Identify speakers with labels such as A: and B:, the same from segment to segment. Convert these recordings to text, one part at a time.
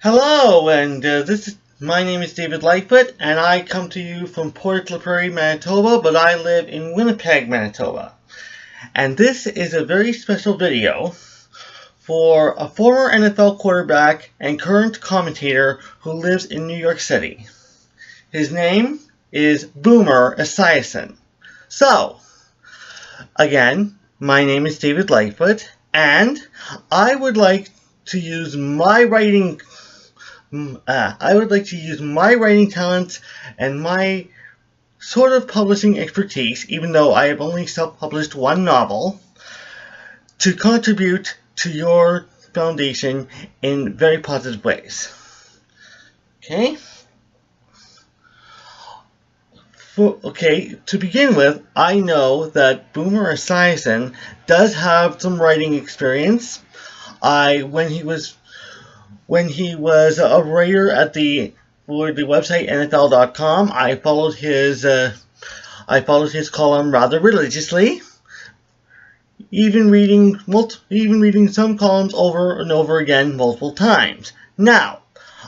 A: Hello, and my name is David Lightfoot, and I come to you from Port La Prairie, Manitoba, but I live in Winnipeg, Manitoba. And this is a very special video for a former NFL quarterback and current commentator who lives in New York City. His name is Boomer Esiason. So, again, my name is David Lightfoot, and I would like to use my writing talents and my sort of publishing expertise, even though I have only self-published one novel, to contribute to your foundation in very positive ways. Okay? To begin with, I know that Boomer Esiason does have some writing experience. When he was a writer for the website NFL.com, I followed his column rather religiously, even reading some columns over and over again multiple times. Now,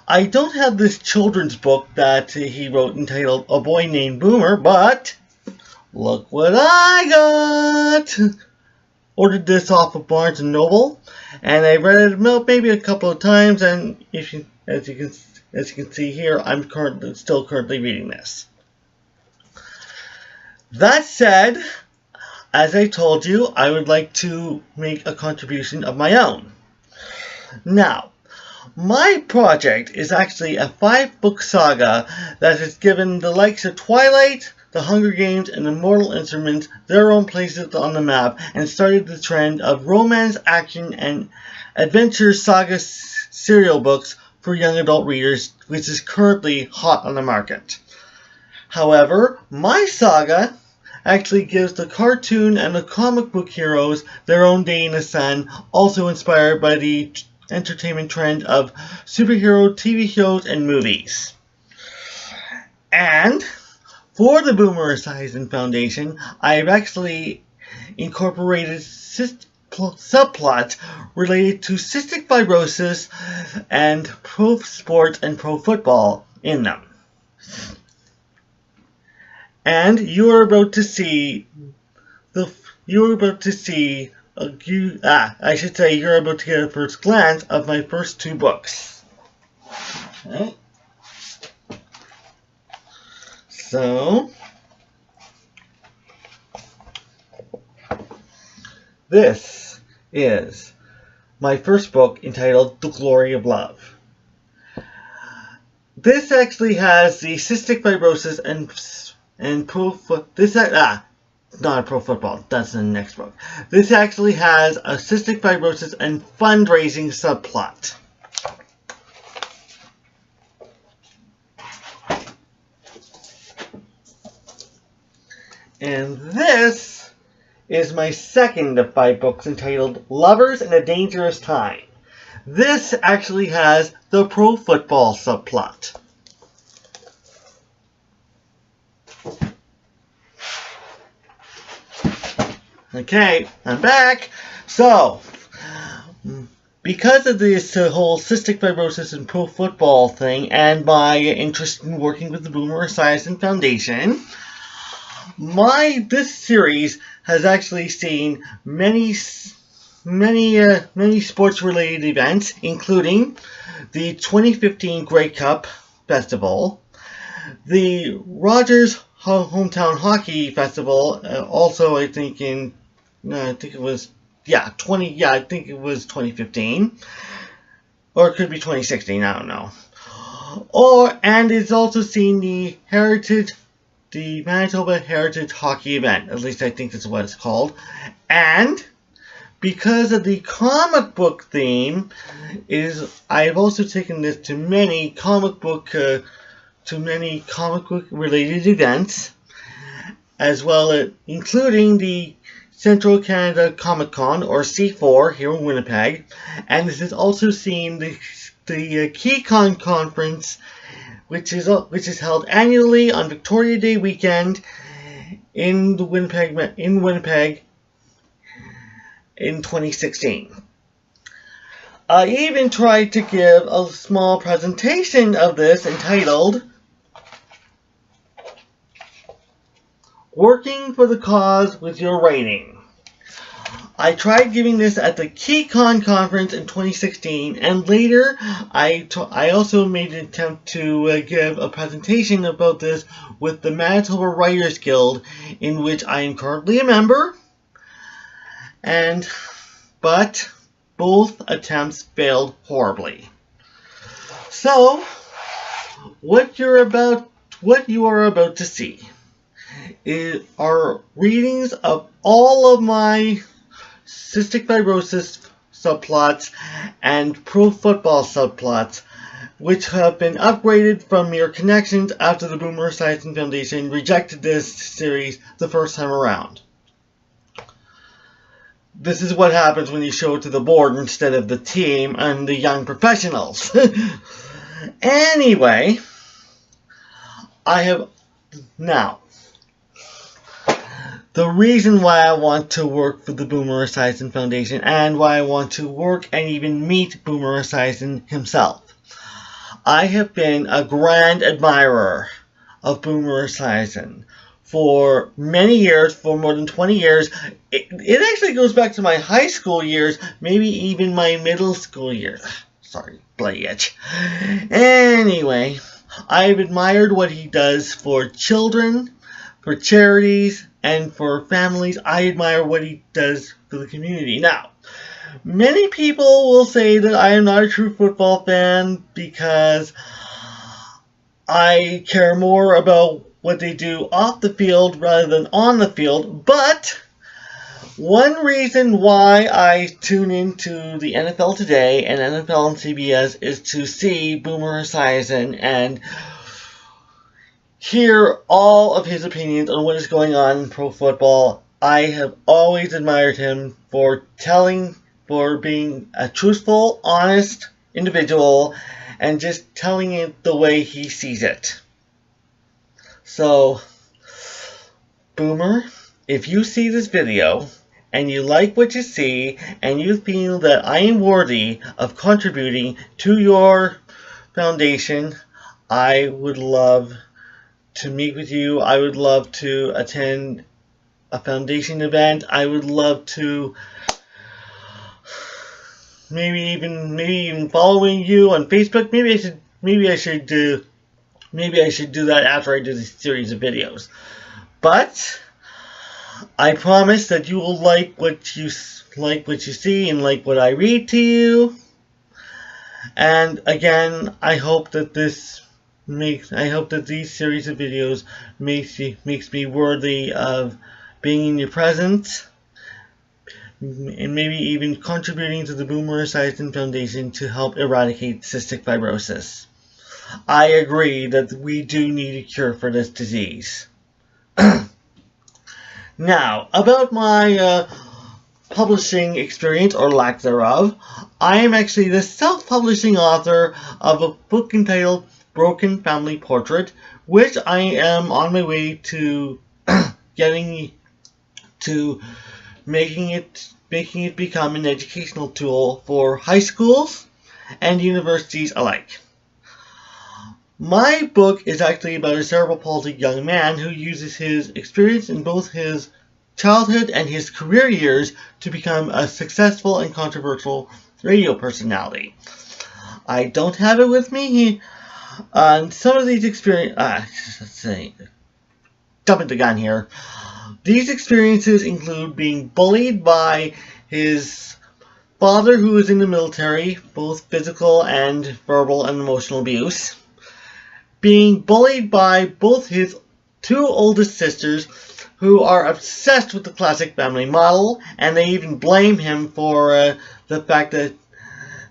A: I don't have this children's book that he wrote entitled A Boy Named Boomer, but look what I got! Ordered this off of Barnes & Noble, and I read it maybe a couple of times, and as you can see here, I'm still currently reading this. That said, as I told you, I would like to make a contribution of my own. Now, my project is actually a 5-book saga that has given the likes of Twilight, The Hunger Games, and Immortal Instruments their own places on the map, and started the trend of romance, action, and adventure saga serial books for young adult readers, which is currently hot on the market. However, my saga actually gives the cartoon and the comic book heroes their own day in the sun, also inspired by the entertainment trend of superhero TV shows and movies. And for the Boomer Esiason Foundation, I've actually incorporated subplots related to cystic fibrosis and pro sports and pro football in them. And you're about to see you're about to get a first glance of my first 2 books. Okay. So, this is my first book entitled The Glory of Love. This actually has the cystic fibrosis and not pro football, that's the next book. This actually has a cystic fibrosis and fundraising subplot. And this is my second of 5 books entitled Lovers in a Dangerous Time. This actually has the pro football subplot. Okay, I'm back. So, because of this whole cystic fibrosis and pro football thing, and my interest in working with the Boomer Esiason Foundation, this series has actually seen many sports-related events, including the 2015 Grey Cup Festival, the Rogers Hometown Hockey Festival, also I think it was 2015, or it could be 2016. I don't know. And it's also seen the Manitoba Heritage Hockey event. At least I think that's what it's called. And because of the comic book theme, I've also taken this to many comic book related events, as well as including the Central Canada Comic Con, or C4, here in Winnipeg. And this has also seen the KeyCon conference, which is held annually on Victoria Day weekend in Winnipeg in 2016. I even tried to give a small presentation of this entitled Working for the Cause with Your Writing. I tried giving this at the KeyCon conference in 2016, and later I also made an attempt to give a presentation about this with the Manitoba Writers Guild, in which I am currently a member, but both attempts failed horribly. So, what you are about to see are readings of all of my cystic fibrosis subplots and pro football subplots, which have been upgraded from your connections after the Boomer Esiason Foundation rejected this series the first time around. This is what happens when you show it to the board instead of the team and the young professionals. Anyway, the reason why I want to work for the Boomer Esiason Foundation and why I want to work and even meet Boomer Esiason himself. I have been a grand admirer of Boomer Esiason for many years, for more than 20 years. It actually goes back to my high school years, maybe even my middle school years. Sorry, bloody itch. Anyway, I've admired what he does for children, for charities, and for families. I admire what he does for the community. Now, many people will say that I am not a true football fan because I care more about what they do off the field rather than on the field, but one reason why I tune into the NFL Today and NFL on CBS is to see Boomer Esiason and hear all of his opinions on what is going on in pro football. I have always admired him for being a truthful, honest individual and just telling it the way he sees it. So, Boomer, if you see this video and you like what you see and you feel that I am worthy of contributing to your foundation, I would love to meet with you. I would love to attend a foundation event. I would love to maybe even following you on Facebook. Maybe I should do that after I do this series of videos. But I promise that you will like what you see and like what I read to you. And again, I hope that these series of videos makes me worthy of being in your presence and maybe even contributing to the Boomer Esiason Foundation to help eradicate cystic fibrosis. I agree that we do need a cure for this disease. Now, about my publishing experience, or lack thereof, I am actually the self-publishing author of a book entitled Broken Family Portrait, which I am on my way to making it become an educational tool for high schools and universities alike. My book is actually about a cerebral palsy young man who uses his experience in both his childhood and his career years to become a successful and controversial radio personality. I don't have it with me. Some of these jumping the gun here. These experiences include being bullied by his father, who is in the military, both physical and verbal and emotional abuse. Being bullied by both his two oldest sisters, who are obsessed with the classic family model, and they even blame him for the fact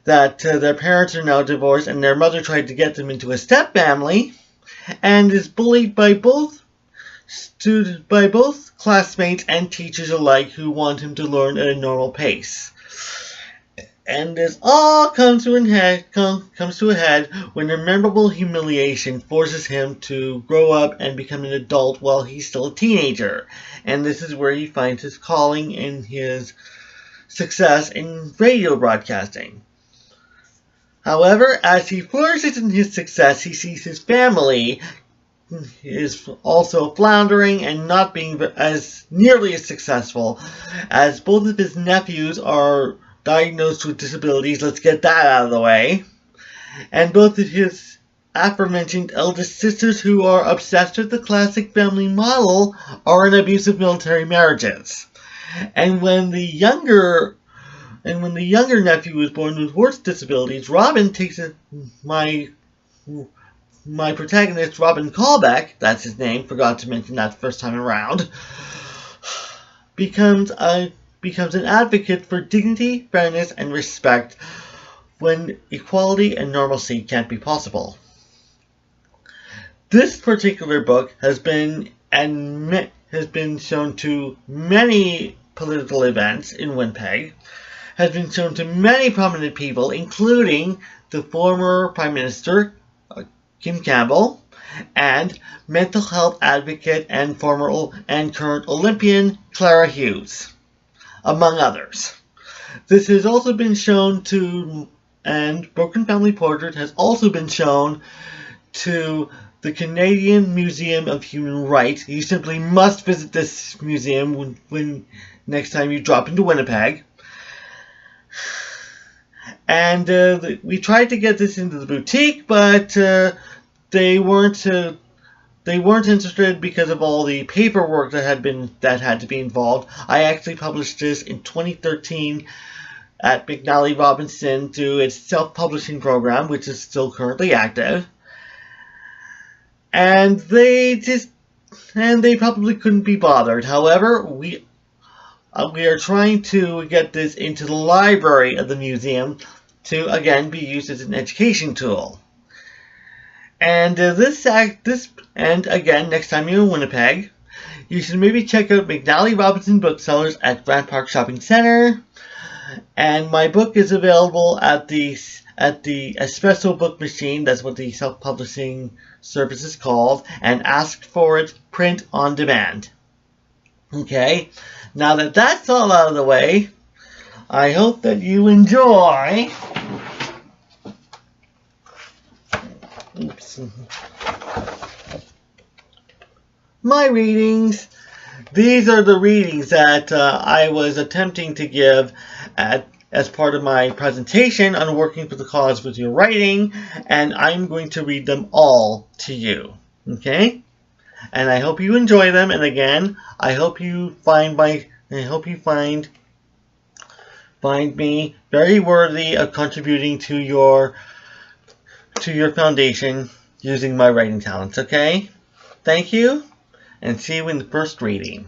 A: that their parents are now divorced and their mother tried to get them into a step-family, and is bullied by both classmates and teachers alike who want him to learn at a normal pace. And this all comes to a head when a memorable humiliation forces him to grow up and become an adult while he's still a teenager. And this is where he finds his calling and his success in radio broadcasting. However, as he flourishes in his success, he sees his family is also floundering and not being as nearly as successful, as both of his nephews are diagnosed with disabilities. Let's get that out of the way. And both of his aforementioned eldest sisters, who are obsessed with the classic family model, are in abusive military marriages. And when the younger nephew was born with horse disabilities, Robin takes my protagonist, Robin Callback, that's his name, forgot to mention that the first time around, becomes an advocate for dignity, fairness, and respect when equality and normalcy can't be possible. This particular book has been shown to many political events in Winnipeg, has been shown to many prominent people, including the former Prime Minister, Kim Campbell, and mental health advocate and former and current Olympian Clara Hughes, among others. This has also been shown to, and Broken Family Portrait has also been shown to the Canadian Museum of Human Rights. You simply must visit this museum when next time you drop into Winnipeg. And we tried to get this into the boutique, but they weren't interested because of all the paperwork that had to be involved. I actually published this in 2013 at McNally Robinson through its self-publishing program, which is still currently active. And they probably couldn't be bothered. However, we are trying to get this into the library of the museum to again be used as an education tool. And and again, next time you're in Winnipeg, you should maybe check out McNally Robinson Booksellers at Grant Park Shopping Center. And my book is available at the Espresso Book Machine. That's what the self-publishing service is called, and ask for it print on demand. Okay, now that that's all out of the way, I hope that you enjoy. Oops. My readings. These are the readings that I was attempting to give as part of my presentation on working for the cause with your writing, and I'm going to read them all to you. Okay? And I hope you enjoy them, and again, I hope you find me very worthy of contributing to your foundation using my writing talents. Okay? Thank you, and see you in the first reading.